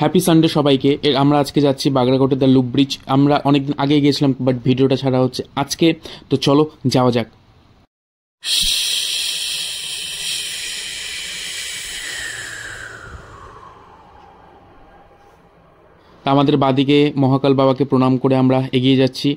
Happy Sunday সবাইকে। আমরা আজকে যাচ্ছি বাগড়াকোটের দ্য লুপ ব্রিজ। আমরা অনেকদিন আগে গিয়েছিলাম, বাট ভিডিওটা ছাড়া হচ্ছে আজকে। তো চলো যাওয়া যাক। আমাদের বাদিকে মহাকাল বাবাকে প্রণাম করে আমরা এগিয়ে যাচ্ছি।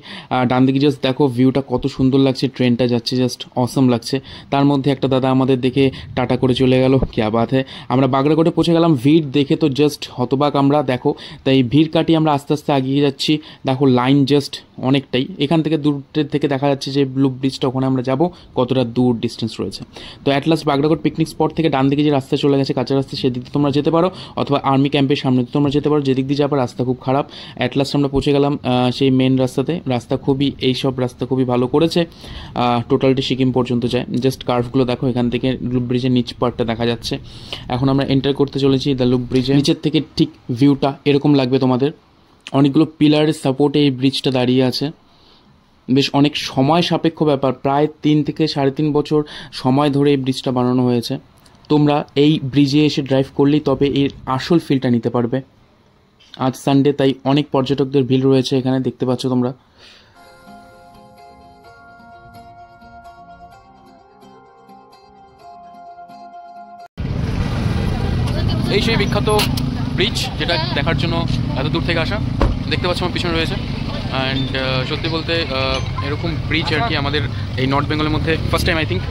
ডান দিকে জাস্ট দেখো ভিউটা কত সুন্দর লাগছে, ট্রেনটা যাচ্ছে জাস্ট অসম লাগছে। তার মধ্যে একটা দাদা আমাদের দেখে টাটা করে চলে গেল, ক্যা বাত হ্যায়। আমরা বাগড়াকোটে পৌঁছে গেলাম, ভিড় দেখে তো জাস্ট হতবাক আমরা। দেখো তাই ভিড় কাটিয়ে আমরা আস্তে আস্তে এগিয়ে যাচ্ছি। দেখো লাইন জাস্ট অনেকটাই, এখান থেকে দূরের থেকে দেখা যাচ্ছে যে লুপ ব্রিজটা, ওখানে আমরা যাব কতটা দূর ডিস্টেন্স রয়েছে। তো at last Bagrakote picnic spot থেকে ডান দিকে যে রাস্তা চলে গেছে, কাঁচা রাস্তা, সেদিক দিয়ে তোমরা যেতে পারো, অথবা আর্মি ক্যাম্পের সামনে তোমরা যেতে পারো, যেদিক দিয়ে যাবার রাস্তা খুব খারাপ। অ্যাট লাস্ট আমরা পৌঁছে গেলাম সেই মেন রাস্তাতে। রাস্তা খুবই, এইসব রাস্তা খুবই ভালো করেছে। টোটালটি সিকিম পর্যন্ত যায়। জাস্ট কার্ভগুলো দেখো, এখান থেকে লুপ ব্রিজের নিচ পার্টটা দেখা যাচ্ছে। এখন আমরা এন্টার করতে চলেছি দ্য লুপ ব্রিজে। নিচের থেকে ঠিক ভিউটা এরকম লাগবে তোমাদের। অনেকগুলো পিলারের সাপোর্টে এই ব্রিজটা দাঁড়িয়ে আছে। বেশ অনেক সময় সাপেক্ষ ব্যাপার, প্রায় 3 থেকে 3.5 বছর সময় ধরে এই ব্রিজটা বানানো হয়েছে। তোমরা এই ব্রিজে এসে ড্রাইভ করলেই তবে এর আসল ফিলটা নিতে পারবে। আজ সানডে, তাই অনেক পর্যটকদের ভিড় রয়েছে এখানে, দেখতে পাচ্ছ তোমরা। এই সেই বিখ্যাত ব্রিজ, যেটা দেখার জন্য এত দূর থেকে আসা। দেখতে পাচ্ছ আমার পিছনে রয়েছে। অ্যান্ড সত্যি বলতে এরকম ব্রিজ আর কি আমাদের এই নর্থ বেঙ্গলের মধ্যে ফার্স্ট টাইম আই থিঙ্ক।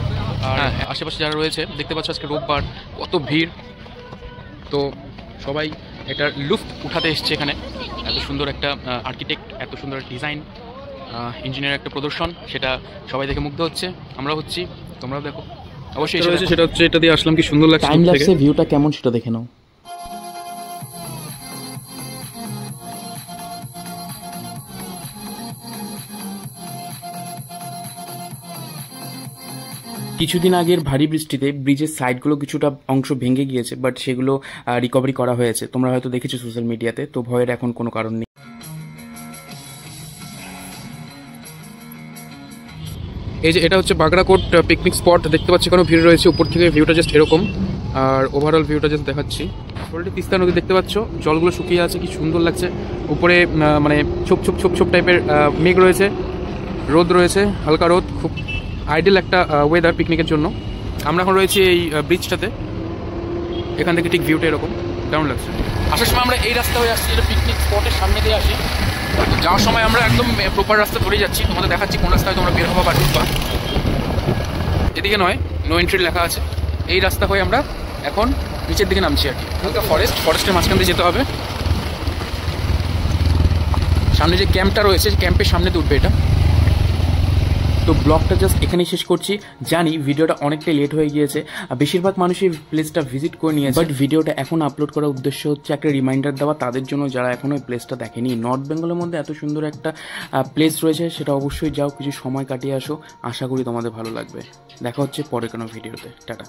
আর আশেপাশে যারা রয়েছে দেখতে পাচ্ছ, আজকে রোববার, কত ভিড়। তো সবাই এটার লুফট উঠাতে এসছে এখানে। এত সুন্দর একটা আর্কিটেক্ট, এত সুন্দর ডিজাইন, ইঞ্জিনিয়ার একটা প্রদর্শন, সেটা সবাই দেখে মুগ্ধ হচ্ছে। আমরা হচ্ছি, তোমরাও দেখো অবশ্যই। সেটা হচ্ছে, এটা দিয়ে আসলাম, কি সুন্দর লাগছে। টাইম লাগছে, ভিউটা কেমন সেটা দেখে নাও। কিছুদিন আগের ভারী বৃষ্টিতে ব্রিজের সাইডগুলো কিছুটা অংশ ভেঙে গিয়েছে, বাট সেগুলো রিকভারি করা হয়েছে। তোমরা হয়তো দেখেছো সোশ্যাল মিডিয়াতে, তো ভয়ের এখন কোনো কারণ নেই। এই যে এটা হচ্ছে বাগড়াকোট পিকনিক স্পট। দেখতে পাচ্ছি কোনো ভিড় রয়েছে। উপর থেকে ভিউটা জাস্ট এরকম, আর ওভারঅল ভিউটা জাস্ট দেখাচ্ছি। অলরেডি তিস্তা নদী দেখতে পাচ্ছ, জলগুলো শুকিয়ে আছে, কি সুন্দর লাগছে। উপরে মানে ছোপ ছোপ ছোপ ছোপ টাইপের মেঘ রয়েছে, রোদ রয়েছে, হালকা রোদ। খুব আইডিয়াল একটা ওয়েদার পিকনিকের জন্য। আমরা এখন রয়েছি এই ব্রিজটাতে। এখান থেকে ঠিক ভিউটা এরকম, কেমন লাগছে। আসার সময় আমরা এই রাস্তা হয়ে আসছি, যেটা পিকনিক স্পটের সামনে দিয়ে আসি। যাওয়ার সময় আমরা একদম প্রপার রাস্তা ধরে যাচ্ছি। তোমাদের দেখাচ্ছি কোন রাস্তায় তোমরা বের হবা বা ঢুকবা। এদিকে নয়, নো এন্ট্রি লেখা আছে। এই রাস্তা হয়ে আমরা এখন নিচের দিকে নামছি আর কি। হালকা ফরেস্টের মাঝখান দিয়ে যেতে হবে। সামনে যে ক্যাম্পটা রয়েছে, ক্যাম্পের সামনে দিয়ে উঠবে এটা। তো ব্লগটা জাস্ট এখানেই শেষ করছি। জানি ভিডিওটা অনেকটাই লেট হয়ে গিয়েছে, বেশিরভাগ মানুষই প্লেসটা ভিজিট করে নিয়েছে, বাট ভিডিওটা এখন আপলোড করার উদ্দেশ্য হচ্ছে একটা রিমাইন্ডার দেওয়া তাদের জন্য যারা এখনো ওই প্লেসটা দেখেনি। নর্থ বেঙ্গলের মধ্যে এত সুন্দর একটা প্লেস রয়েছে, সেটা অবশ্যই যাও, কিছু সময় কাটিয়ে আসো। আশা করি তোমাদের ভালো লাগবে। দেখা হচ্ছে পরে কোনো ভিডিওতে। টাটা।